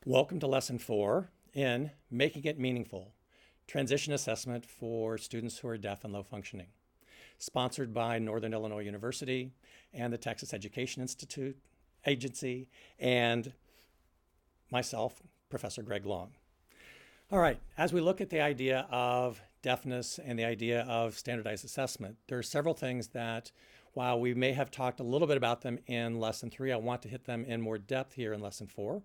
Welcome to Lesson 4 in Making It Meaningful, Transition Assessment for Students who are Deaf and Low Functioning, sponsored by Northern Illinois University and the Texas Education Institute Agency and myself, Professor Greg Long. All right, as we look at the idea of deafness and the idea of standardized assessment, there are several things that, while we may have talked a little bit about them in Lesson 3, I want to hit them in more depth here in Lesson 4.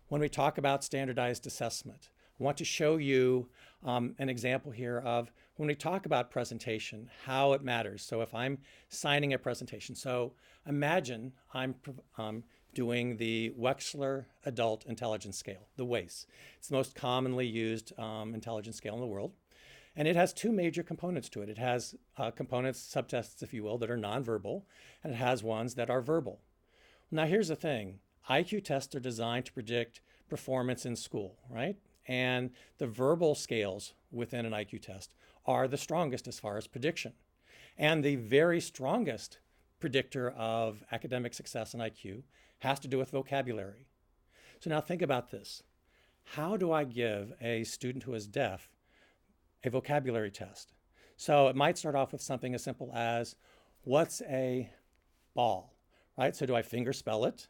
When we talk about standardized assessment, I want to show you an example here of when we talk about presentation, how it matters. So if I'm signing a presentation, so imagine I'm doing the Wechsler Adult Intelligence Scale, the WAIS. It's the most commonly used intelligence scale in the world. And it has two major components to it. It has components, subtests, if you will, that are nonverbal, and it has ones that are verbal. Now here's the thing. IQ tests are designed to predict performance in school, right? And the verbal scales within an IQ test are the strongest as far as prediction. And the very strongest predictor of academic success in IQ has to do with vocabulary. So now think about this. How do I give a student who is deaf a vocabulary test? So it might start off with something as simple as, what's a ball, right? So do I finger spell it?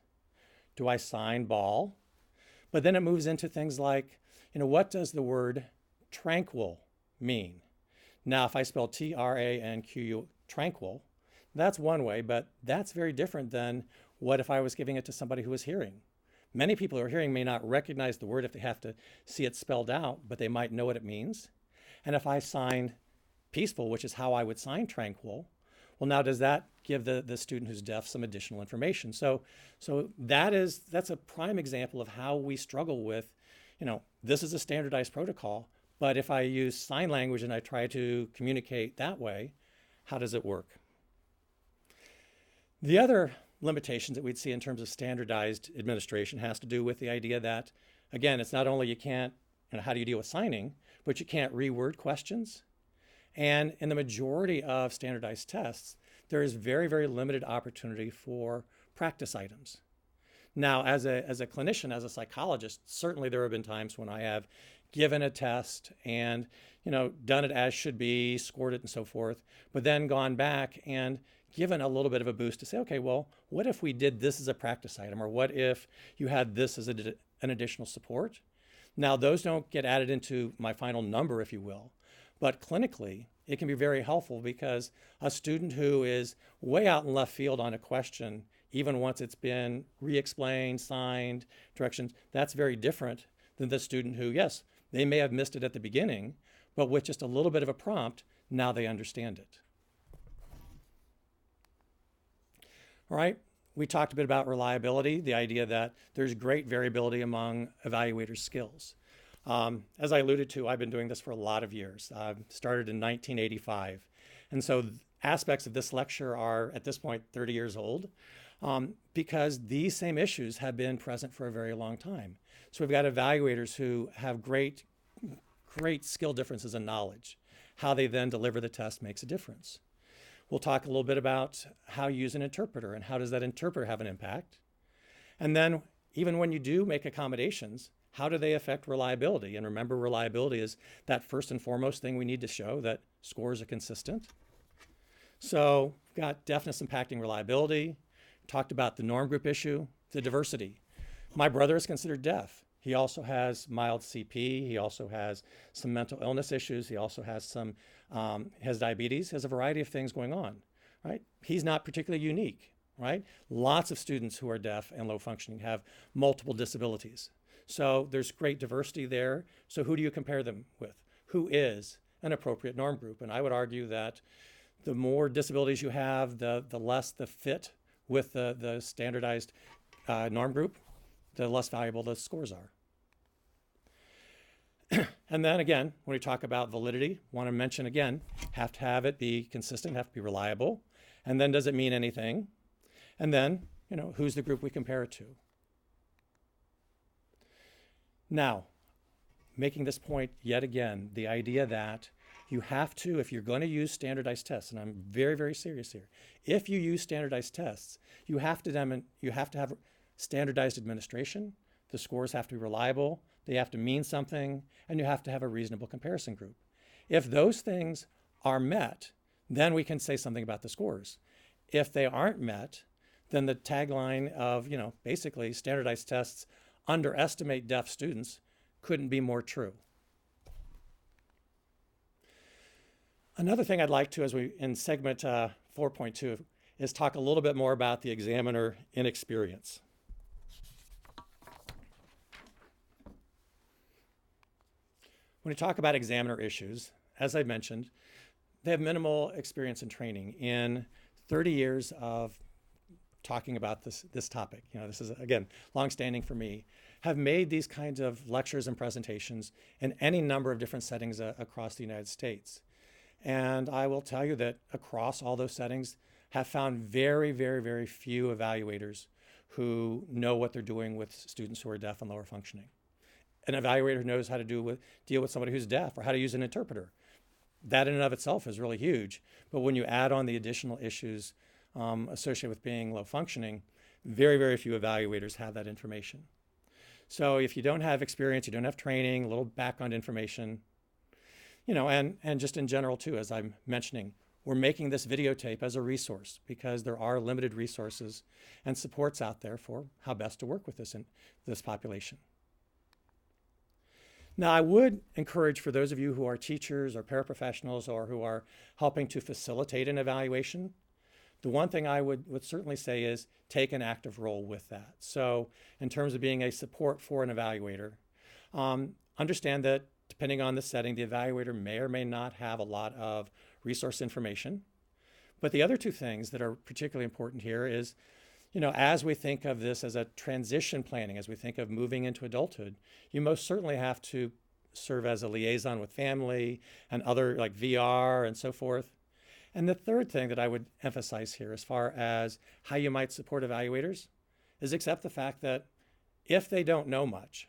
Do I sign ball? But then it moves into things like, what does the word tranquil mean? Now, if I spell T-R-A-N-Q-U, tranquil, that's one way, but that's very different than what if I was giving it to somebody who was hearing. Many people who are hearing may not recognize the word if they have to see it spelled out, but they might know what it means. And if I sign peaceful, which is how I would sign tranquil, well, now does that give the student who's deaf some additional information? So that's a prime example of how we struggle with, this is a standardized protocol, but if I use sign language and I try to communicate that way, how does it work? The other limitations that we'd see in terms of standardized administration has to do with the idea that, again, it's not only you can't, how do you deal with signing, but you can't reword questions. And in the majority of standardized tests, there is very, very limited opportunity for practice items. Now, as a clinician, as a psychologist, certainly there have been times when I have given a test and, done it as should be, scored it and so forth, but then gone back and given a little bit of a boost to say, okay, well, what if we did this as a practice item? Or what if you had this as an additional support? Now, those don't get added into my final number, if you will. But clinically, it can be very helpful because a student who is way out in left field on a question, even once it's been re-explained, signed, directions, that's very different than the student who, yes, they may have missed it at the beginning, but with just a little bit of a prompt, now they understand it. All right, we talked a bit about reliability, the idea that there's great variability among evaluators' skills. As I alluded to, I've been doing this for a lot of years. I started in 1985. And so aspects of this lecture are, at this point, 30 years old, because these same issues have been present for a very long time. So we've got evaluators who have great skill differences in knowledge. How they then deliver the test makes a difference. We'll talk a little bit about how you use an interpreter and how does that interpreter have an impact. And then even when you do make accommodations, how do they affect reliability? And remember, reliability is that first and foremost thing we need to show that scores are consistent. So we've got deafness impacting reliability, talked about the norm group issue, the diversity. My brother is considered deaf. He also has mild CP. He also has some mental illness issues. He also has has diabetes, has a variety of things going on, right? He's not particularly unique, right? Lots of students who are deaf and low functioning have multiple disabilities. So there's great diversity there. So who do you compare them with? Who is an appropriate norm group? And I would argue that the more disabilities you have, the less the fit with the standardized norm group, the less valuable the scores are. And then again, when we talk about validity, want to mention again, have to have it be consistent, have to be reliable. And then does it mean anything? And then, who's the group we compare it to? Now, making this point yet again, the idea that you have to, if you're going to use standardized tests, and I'm very, very serious here, if you use standardized tests, you have to have standardized administration, the scores have to be reliable, they have to mean something, and you have to have a reasonable comparison group. If those things are met, then we can say something about the scores. If they aren't met, then the tagline of, basically standardized tests underestimate deaf students couldn't be more true. Another thing I'd like to, in segment 4.2, is talk a little bit more about the Examiner Inexperience. When we talk about examiner issues, as I mentioned, they have minimal experience and training in 30 years of talking about this topic. This is, again, longstanding for me, have made these kinds of lectures and presentations in any number of different settings across the United States. And I will tell you that across all those settings, have found very, very, very few evaluators who know what they're doing with students who are deaf and lower functioning. An evaluator who knows how to deal with somebody who's deaf or how to use an interpreter. That in and of itself is really huge. But when you add on the additional issues associated with being low functioning, very, very few evaluators have that information. So if you don't have experience, you don't have training, a little background information, and just in general too, as I'm mentioning, we're making this videotape as a resource because there are limited resources and supports out there for how best to work with this population. Now, I would encourage for those of you who are teachers or paraprofessionals or who are helping to facilitate an evaluation, the one thing I would certainly say is take an active role with that. So in terms of being a support for an evaluator, understand that depending on the setting, the evaluator may or may not have a lot of resource information. But the other two things that are particularly important here is, as we think of this as a transition planning, as we think of moving into adulthood, you most certainly have to serve as a liaison with family and other like VR and so forth. And the third thing that I would emphasize here as far as how you might support evaluators is accept the fact that if they don't know much,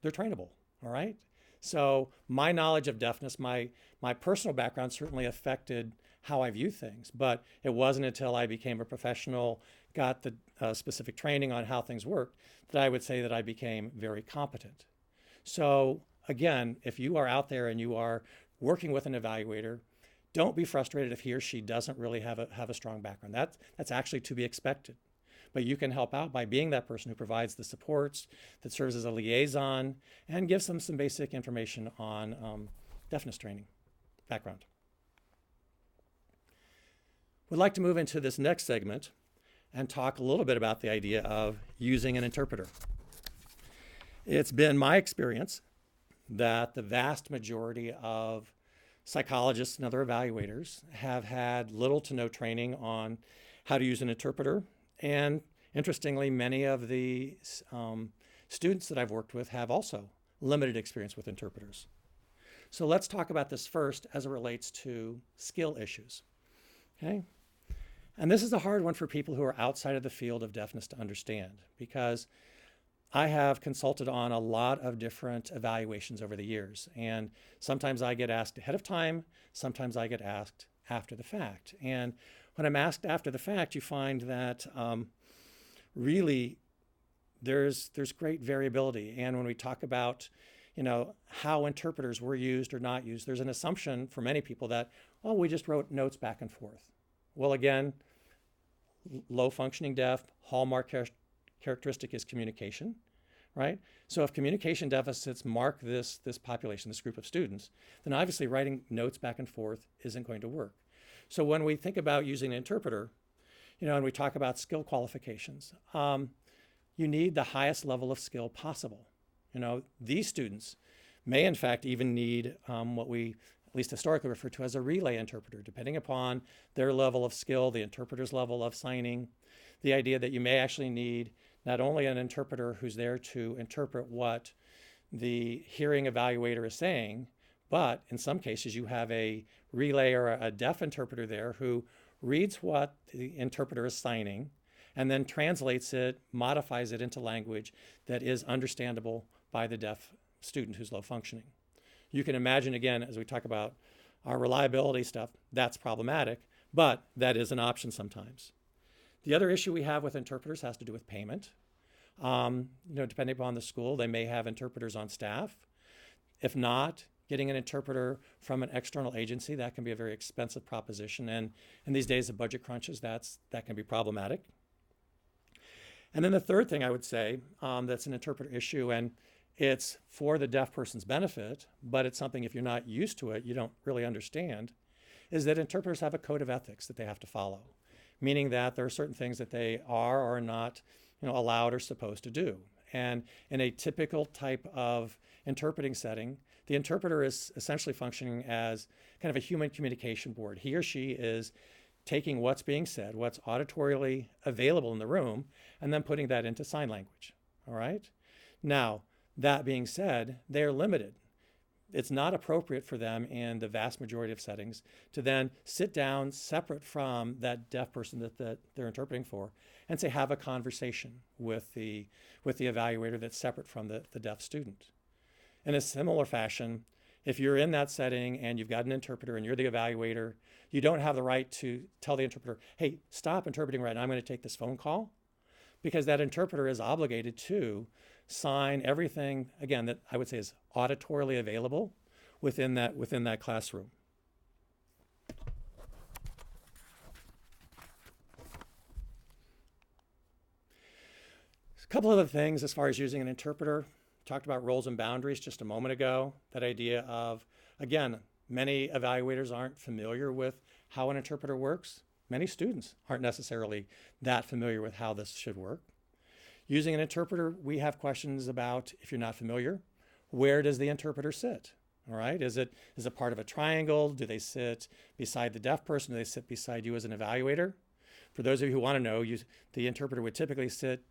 they're trainable, all right? So my knowledge of deafness, my personal background certainly affected how I view things, but it wasn't until I became a professional, got the specific training on how things worked, that I would say that I became very competent. So again, if you are out there and you are working with an evaluator, don't be frustrated if he or she doesn't really have a strong background. That's actually to be expected. But you can help out by being that person who provides the supports, that serves as a liaison, and gives them some basic information on deafness training background. We'd like to move into this next segment and talk a little bit about the idea of using an interpreter. It's been my experience that the vast majority of psychologists and other evaluators have had little to no training on how to use an interpreter. And interestingly, many of the students that I've worked with have also limited experience with interpreters. So let's talk about this first as it relates to skill issues. Okay? And this is a hard one for people who are outside of the field of deafness to understand, because I have consulted on a lot of different evaluations over the years. And sometimes I get asked ahead of time, sometimes I get asked after the fact. And when I'm asked after the fact, you find that really there's great variability. And when we talk about, how interpreters were used or not used, there's an assumption for many people that, we just wrote notes back and forth. Well, again, low functioning deaf, hallmark characteristic is communication, right? So if communication deficits mark this population, this group of students, then obviously writing notes back and forth isn't going to work. So when we think about using an interpreter, and we talk about skill qualifications, you need the highest level of skill possible. These students may in fact even need what we at least historically refer to as a relay interpreter, depending upon their level of skill, the interpreter's level of signing, the idea that you may actually need not only an interpreter who's there to interpret what the hearing evaluator is saying, but in some cases you have a relay or a deaf interpreter there who reads what the interpreter is signing and then translates it, modifies it into language that is understandable by the deaf student who's low functioning. You can imagine, again, as we talk about our reliability stuff, that's problematic, but that is an option sometimes. The other issue we have with interpreters has to do with payment. Depending upon the school, they may have interpreters on staff. If not, getting an interpreter from an external agency, that can be a very expensive proposition. And in these days of budget crunches, that can be problematic. And then the third thing I would say that's an interpreter issue, and it's for the deaf person's benefit, but it's something if you're not used to it, you don't really understand, is that interpreters have a code of ethics that they have to follow, meaning that there are certain things that they are or are not allowed or supposed to do. And in a typical type of interpreting setting, the interpreter is essentially functioning as kind of a human communication board. He or she is taking what's being said, what's auditorily available in the room, and then putting that into sign language, all right? Now, that being said, they're limited. It's not appropriate for them in the vast majority of settings to then sit down separate from that deaf person that they're interpreting for and say, have a conversation with the evaluator that's separate from the deaf student. In a similar fashion, if you're in that setting and you've got an interpreter and you're the evaluator, you don't have the right to tell the interpreter, hey, stop interpreting right now, I'm going to take this phone call, because that interpreter is obligated to sign everything, again, that I would say is auditorily available within that classroom. A couple other things as far as using an interpreter. Talked about roles and boundaries just a moment ago. That idea of, again, many evaluators aren't familiar with how an interpreter works. Many students aren't necessarily that familiar with how this should work. Using an interpreter, we have questions about, if you're not familiar, where does the interpreter sit? All right, is it part of a triangle? Do they sit beside the deaf person? Do they sit beside you as an evaluator? For those of you who want to know, the interpreter would typically sit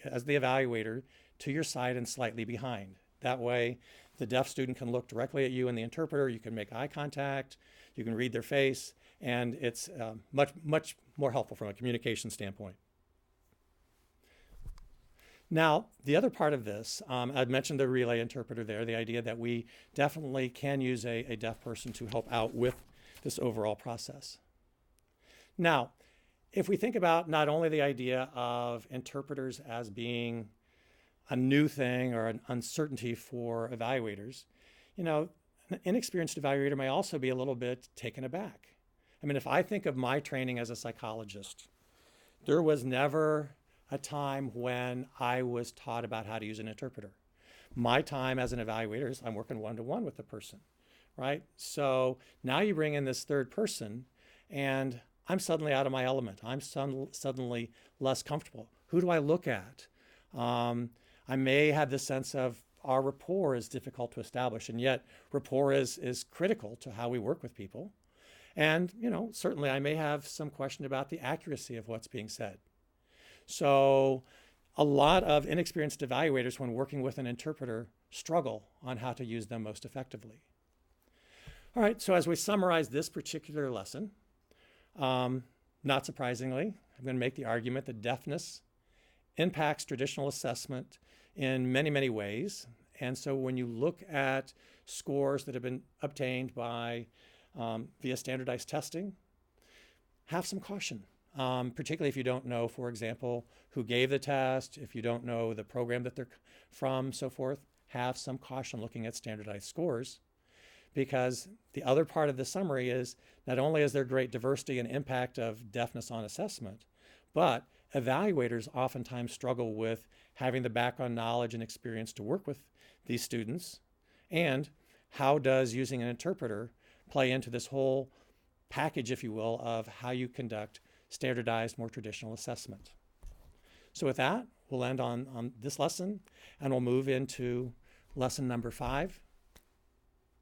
as the evaluator to your side and slightly behind. That way, the deaf student can look directly at you and the interpreter. You can make eye contact. You can read their face, and it's much more helpful from a communication standpoint. Now, the other part of this, I'd mentioned the relay interpreter there, the idea that we definitely can use a deaf person to help out with this overall process. Now, if we think about not only the idea of interpreters as being a new thing or an uncertainty for evaluators, an inexperienced evaluator may also be a little bit taken aback. I mean, if I think of my training as a psychologist, there was never a time when I was taught about how to use an interpreter. My time as an evaluator is I'm working one-to-one with the person, right? So now you bring in this third person and I'm suddenly out of my element. I'm suddenly less comfortable. Who do I look at? I may have this sense of our rapport is difficult to establish, and yet rapport is critical to how we work with people. And, certainly I may have some question about the accuracy of what's being said. So a lot of inexperienced evaluators, when working with an interpreter, struggle on how to use them most effectively. All right, so as we summarize this particular lesson, not surprisingly, I'm going to make the argument that deafness impacts traditional assessment in many, many ways. And so when you look at scores that have been obtained via standardized testing, have some caution, particularly if you don't know, for example, who gave the test, if you don't know the program that they're from, so forth, have some caution looking at standardized scores. Because the other part of the summary is not only is there great diversity and impact of deafness on assessment, but evaluators oftentimes struggle with having the background knowledge and experience to work with these students. And how does using an interpreter play into this whole package, if you will, of how you conduct standardized, more traditional assessment? So with that, we'll end on this lesson, and we'll move into lesson number 5,